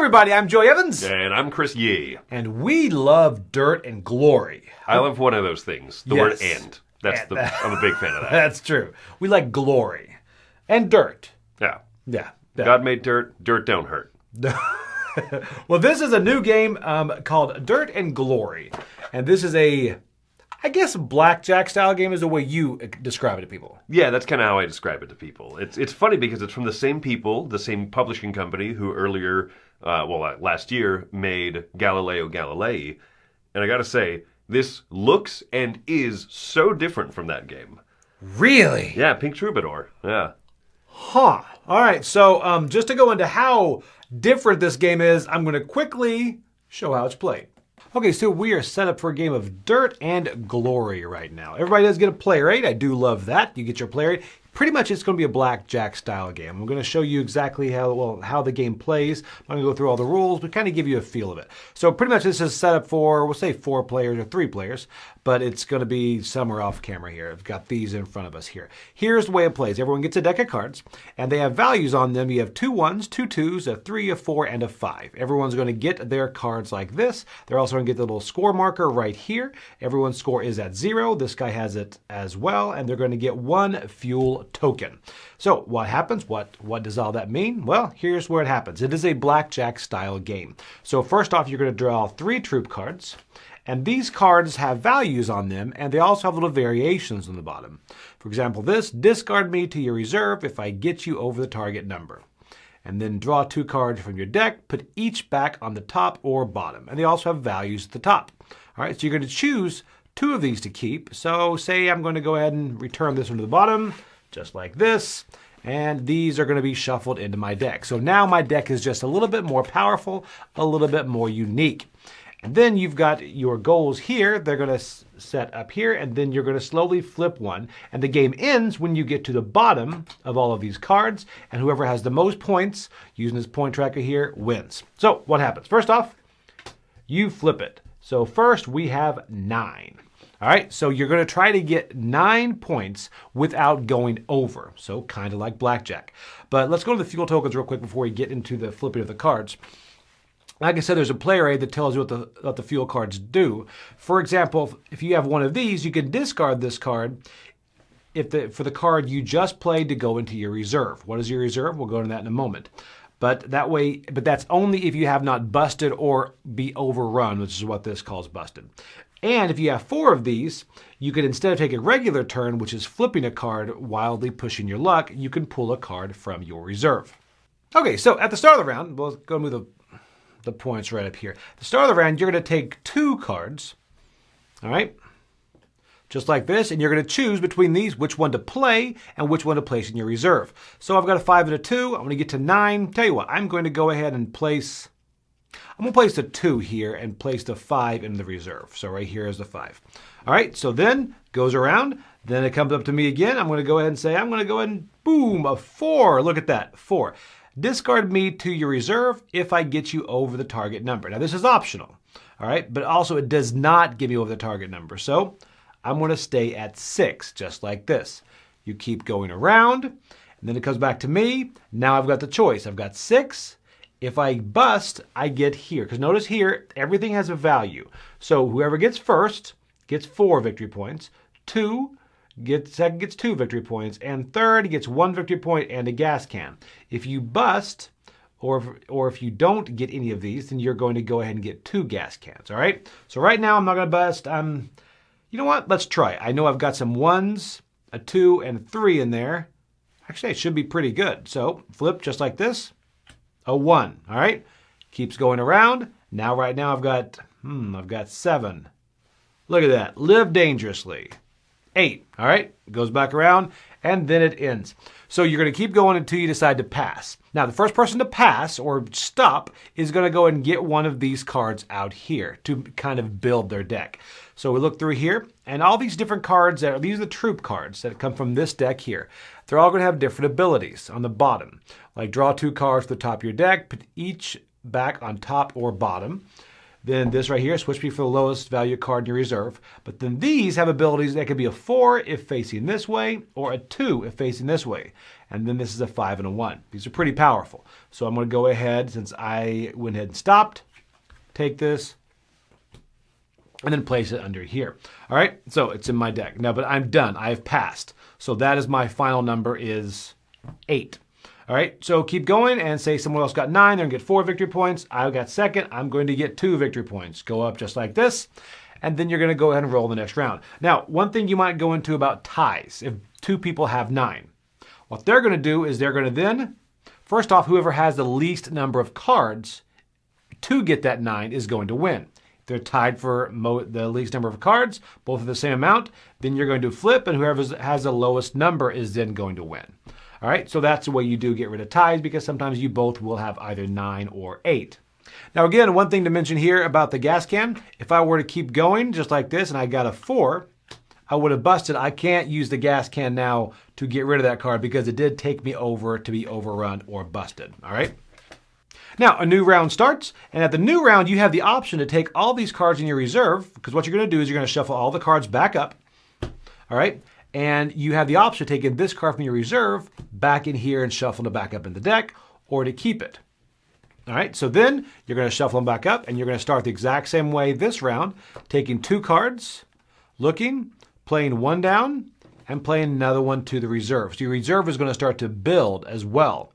everybody, I'm Joey Evans. And I'm Chris Yee. And we love dirt and glory. I love one of those things, the word and. I'm a big fan of that. That's true. We like glory. And dirt. Yeah. Yeah. God made dirt, dirt don't hurt. Well, this is a new game called Dirt and Glory. And this is a blackjack style game is the way you describe it to people. Yeah, that's kind of how I describe it to people. It's funny because it's from the same people, the same publishing company who earlier, last year made Galileo Galilei. And I got to say, this looks and is so different from that game. Really? Yeah, Pink Troubadour. Yeah. Huh. All right, so just to go into how different this game is, I'm going to quickly show how it's played. Okay, so we are set up for a game of Dirt and Glory right now. Everybody does get a play rate. I do love that. You get your play rate. Pretty much it's going to be a blackjack style game. I'm going to show you exactly how the game plays. I'm going to go through all the rules, but kind of give you a feel of it. So pretty much this is set up for, we'll say 4 players or 3 players, but it's going to be somewhere off camera here. I've got these in front of us here. Here's the way it plays. Everyone gets a deck of cards, and they have values on them. You have 2 1s, 2 2s, a 3, a 4, and a 5. Everyone's going to get their cards like this. They're also going to get the little score marker right here. Everyone's score is at 0. This guy has it as well, and they're going to get 1 fuel token. So what happens? What does all that mean? Well, here's where it happens. It is a blackjack style game. So first off, you're going to draw 3 troop cards, and these cards have values on them, and they also have little variations on the bottom. For example, this, discard me to your reserve if I get you over the target number. And then draw 2 cards from your deck, put each back on the top or bottom. And they also have values at the top. All right, so you're going to choose 2 of these to keep. So say I'm going to go ahead and return this one to the bottom, just like this. And these are going to be shuffled into my deck. So now my deck is just a little bit more powerful, a little bit more unique. And then you've got your goals here. They're going to set up here, and then you're going to slowly flip one. And the game ends when you get to the bottom of all of these cards, and whoever has the most points, using this point tracker here, wins. So what happens? First off, you flip it. So first we have 9. All right, so you're going to try to get 9 points without going over. So kind of like blackjack. But let's go to the fuel tokens real quick before we get into the flipping of the cards. Like I said, there's a play rate that tells you what the fuel cards do. For example, if you have one of these, you can discard this card for the card you just played to go into your reserve. What is your reserve? We'll go into that in a moment. But that's only if you have not busted or be overrun, which is what this calls busted. And if you have 4 of these, you could, instead of taking a regular turn, which is flipping a card, wildly pushing your luck, you can pull a card from your reserve. Okay, so at the start of the round, we'll go move the points right up here. At the start of the round, you're going to take 2 cards, all right, just like this, and you're going to choose between these which one to play and which one to place in your reserve. So I've got a 5 and a 2. I'm going to get to 9. Tell you what, I'm going to go ahead and place the 2 here and place the 5 in the reserve. So right here is the 5. All right, so then goes around. Then it comes up to me again. I'm going to go ahead and say, I'm going to go ahead and boom, a 4. Look at that, 4. Discard me to your reserve if I get you over the target number. Now this is optional, all right, but also it does not get me over the target number. So I'm going to stay at 6, just like this. You keep going around, and then it comes back to me. Now I've got the choice. I've got 6. If I bust, I get here. Because notice here, everything has a value. So whoever gets first gets 4 victory points. Second gets 2 victory points. And third gets 1 victory point and a gas can. If you bust, or if you don't get any of these, then you're going to go ahead and get 2 gas cans. All right? So right now, I'm not going to bust. You know what? Let's try it. I know I've got some 1s, a 2, and a 3 in there. Actually, it should be pretty good. So flip just like this. A 1, all right? Keeps going around. Now, right now, I've got 7. Look at that. Live dangerously. 8, all right? It goes back around, and then it ends. So you're going to keep going until you decide to pass. Now, the first person to pass or stop is going to go and get one of these cards out here to kind of build their deck. So we look through here, and all these different cards, these are the troop cards that come from this deck here. They're all going to have different abilities on the bottom. Like draw 2 cards to the top of your deck, put each back on top or bottom. Then this right here, switch me for the lowest value card in your reserve. But then these have abilities that could be a 4 if facing this way, or a 2 if facing this way. And then this is a 5 and a 1. These are pretty powerful. So I'm going to go ahead, since I went ahead and stopped, take this, and then place it under here. All right, so it's in my deck. Now, but I'm done. I've passed. So that is my final number is 8. All right, so keep going and say someone else got 9, they're gonna get 4 victory points. I got second, I'm going to get 2 victory points. Go up just like this, and then you're gonna go ahead and roll the next round. Now, one thing you might go into about ties, if 2 people have 9, what they're gonna do is they're gonna then, first off, whoever has the least number of cards to get that 9 is going to win. If they're tied for the least number of cards, both of the same amount, then you're going to flip, and whoever has the lowest number is then going to win. All right, so that's the way you do get rid of ties, because sometimes you both will have either 9 or 8. Now again, one thing to mention here about the gas can, if I were to keep going just like this and I got a 4, I would have busted. I can't use the gas can now to get rid of that card because it did take me over to be overrun or busted, all right? Now, a new round starts, and at the new round, you have the option to take all these cards in your reserve, because what you're going to do is you're going to shuffle all the cards back up, all right? And you have the option of taking this card from your reserve back in here and shuffling it back up in the deck, or to keep it. All right, so then you're going to shuffle them back up, and you're going to start the exact same way this round, taking 2 cards, looking, playing 1 down, and playing another one to the reserve. So your reserve is going to start to build as well.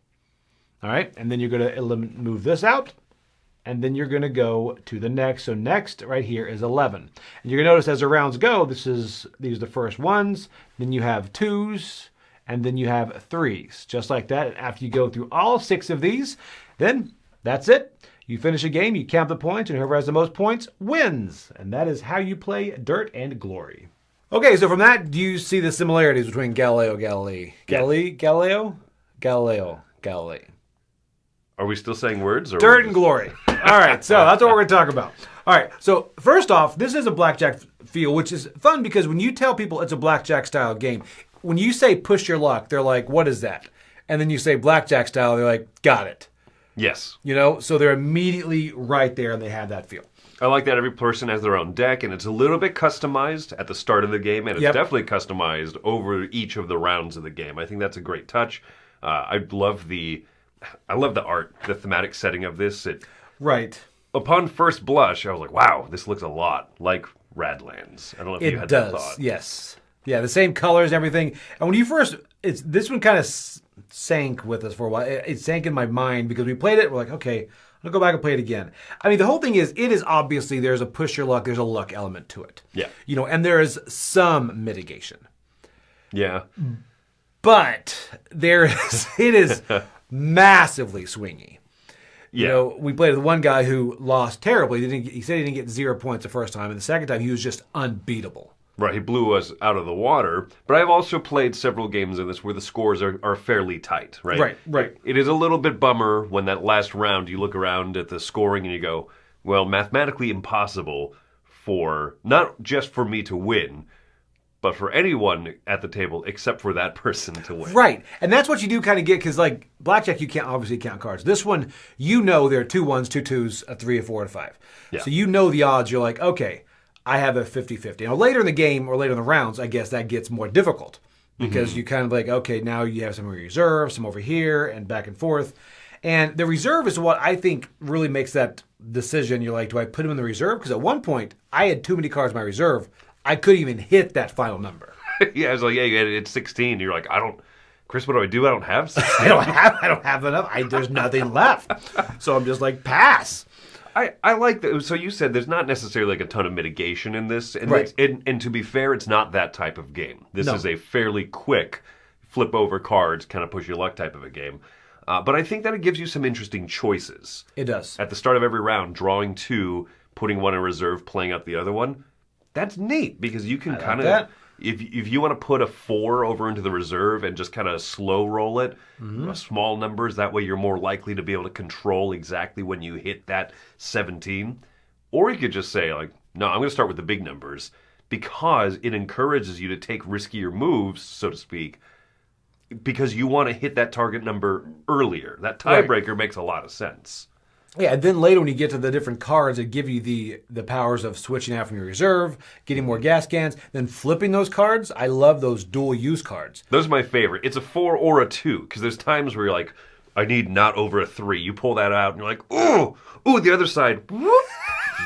All right, and then you're going to move this out, and then you're going to go to the next. So next right here is 11. And you're going to notice as the rounds go, these are the first ones, then you have 2s, and then you have 3s, just like that. And after you go through all 6 of these, then that's it. You finish a game, you count the points, and whoever has the most points wins. And that is how you play Dirt and Glory. Okay, so from that, do you see the similarities between Galileo Galilei? Galileo? Are we still saying words? Or Dirt and Glory. All right, so that's what we're going to talk about. All right, so first off, this is a blackjack feel, which is fun because when you tell people it's a blackjack style game, when you say push your luck, they're like, what is that? And then you say blackjack style, they're like, got it. Yes. You know, so they're immediately right there and they have that feel. I like that every person has their own deck, and it's a little bit customized at the start of the game, and it's definitely customized over each of the rounds of the game. I think that's a great touch. I love the art, the thematic setting of this. Right. Upon first blush, I was like, wow, this looks a lot like Radlands. I don't know if you had that thought. Yes. Yeah, the same colors and everything. And when you first, this one kind of sank with us for a while. It sank in my mind because we played it. We're like, okay, I'll go back and play it again. I mean, the whole thing is, it is obviously, there's a push your luck, there's a luck element to it. Yeah. You know, and there is some mitigation. Yeah. But it is massively swingy. You know, we played with one guy who lost terribly. He said he didn't get 0 points the first time, and the second time he was just unbeatable. Right, he blew us out of the water. But I've also played several games in this where the scores are fairly tight, right? Right. It is a little bit bummer when that last round you look around at the scoring and you go, well, mathematically impossible for, not just for me to win, but for anyone at the table except for that person to win. Right. And that's what you do kind of get, because like blackjack, you can't obviously count cards. This one, you know there are 2 1s, 2 2s, a 3, a 4, and a 5. Yeah. So you know the odds. You're like, okay, I have a 50-50. Now later in the game or later in the rounds, I guess that gets more difficult because you kind of like, okay, now you have some of your reserve, some over here, and back and forth. And the reserve is what I think really makes that decision. You're like, do I put him in the reserve? Because at one point, I had too many cards in my reserve. I couldn't even hit that final number. Yeah, I was like, yeah, it's 16. You're like, Chris, what do? I don't have 16. I don't have enough. There's nothing left. So I'm just like, pass. I like that. So you said there's not necessarily like a ton of mitigation in this. And right. And to be fair, it's not that type of game. This is a fairly quick flip over cards, kind of push your luck type of a game. But I think that it gives you some interesting choices. It does. At the start of every round, drawing 2, putting 1 in reserve, playing out the other one. That's neat because you can kind of, if you want to put a 4 over into the reserve and just kind of slow roll it, small numbers, that way you're more likely to be able to control exactly when you hit that 17. Or you could just say like, no, I'm going to start with the big numbers because it encourages you to take riskier moves, so to speak, because you want to hit that target number earlier. That tiebreaker makes a lot of sense. Yeah, and then later when you get to the different cards, it give you the powers of switching out from your reserve, getting more gas cans, then flipping those cards. I love those dual use cards. Those are my favorite. It's a 4 or a 2, because there's times where you're like, I need not over a 3. You pull that out, and you're like, ooh, the other side. Whoop.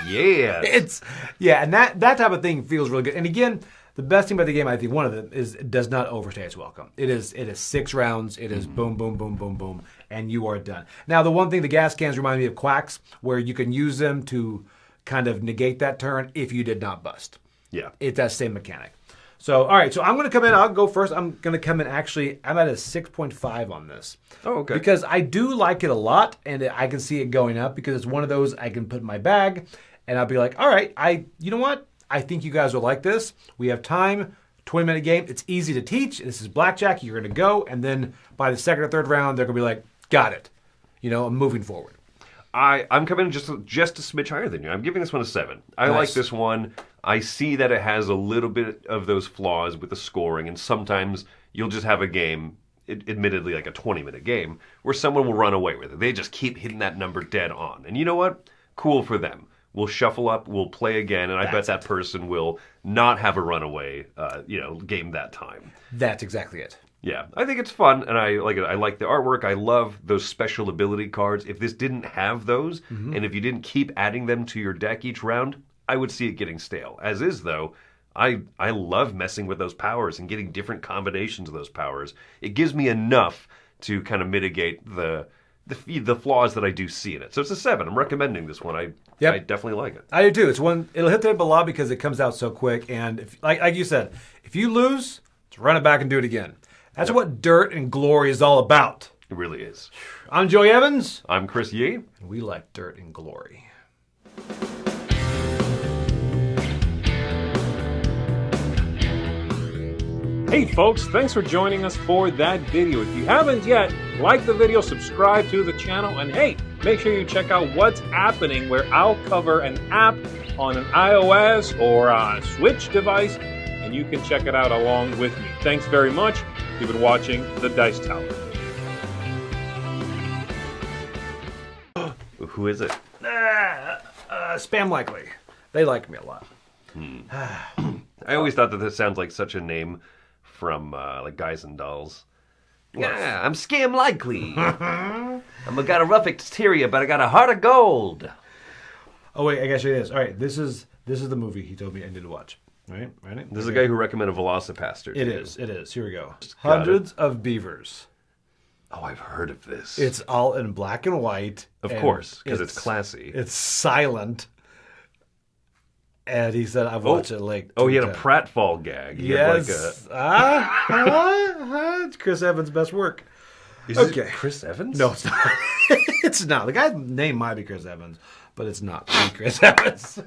Yeah. And that type of thing feels really good. And again, the best thing about the game, I think one of them, is it does not overstay its welcome. It is 6 rounds. It is boom, boom, boom, boom, boom, and you are done. Now, the one thing, the gas cans remind me of Quacks, where you can use them to kind of negate that turn if you did not bust. Yeah. It's that same mechanic. So, all right, so I'm going to come in. I'll go first. I'm going to come in, actually, I'm at a 6.5 on this. Oh, okay. Because I do like it a lot, and I can see it going up because it's one of those I can put in my bag, and I'll be like, all right, you know what? I think you guys will like this. We have time, 20-minute game. It's easy to teach. This is blackjack. You're going to go, and then by the second or third round, they're going to be like, got it. I'm moving forward. I'm coming just a smidge higher than you. I'm giving this one a 7. I like this one. I see that it has a little bit of those flaws with the scoring, and sometimes you'll just have a game, admittedly like a 20-minute game, where someone will run away with it. They just keep hitting that number dead on. And you know what? Cool for them. We'll shuffle up, we'll play again, and I bet that person will not have a runaway, game that time. That's exactly it. Yeah, I think it's fun, and I like it. I like the artwork. I love those special ability cards. If this didn't have those, and if you didn't keep adding them to your deck each round, I would see it getting stale. As is, though, I love messing with those powers and getting different combinations of those powers. It gives me enough to kind of mitigate the flaws that I do see in it. So it's a 7. I'm recommending this one. I definitely like it. I do too. It's one. It'll hit the below because it comes out so quick. And if, like you said, if you lose, just run it back and do it again. That's what Dirt and Glory is all about. It really is. I'm Joey Evans. I'm Chris Yee. And we like Dirt and Glory. Hey folks, thanks for joining us for that video. If you haven't yet, like the video, subscribe to the channel, and hey, make sure you check out what's happening, where I'll cover an app on an iOS or a Switch device, and you can check it out along with me. Thanks very much. You've been watching The Dice Tower. Who is it? Spam Likely. They like me a lot. I always thought that this sounds like such a name from like Guys and Dolls. Yeah, I'm Scam Likely. I'm got a rough exterior, but I got a heart of gold. Oh wait, I guess it is. All right, this is the movie he told me I need to watch. Right. This is a guy who recommended Velocipaster. It is. Here we go. Hundreds of Beavers. Oh, I've heard of this. It's all in black and white. Of course, because it's classy. It's silent. And he said, I've watched it like... Oh, he had a pratfall gag. Yes. It's Chris Evans' best work. Is it Chris Evans? No, it's not. It's not. The guy's name might be Chris Evans, but it's not Chris Evans.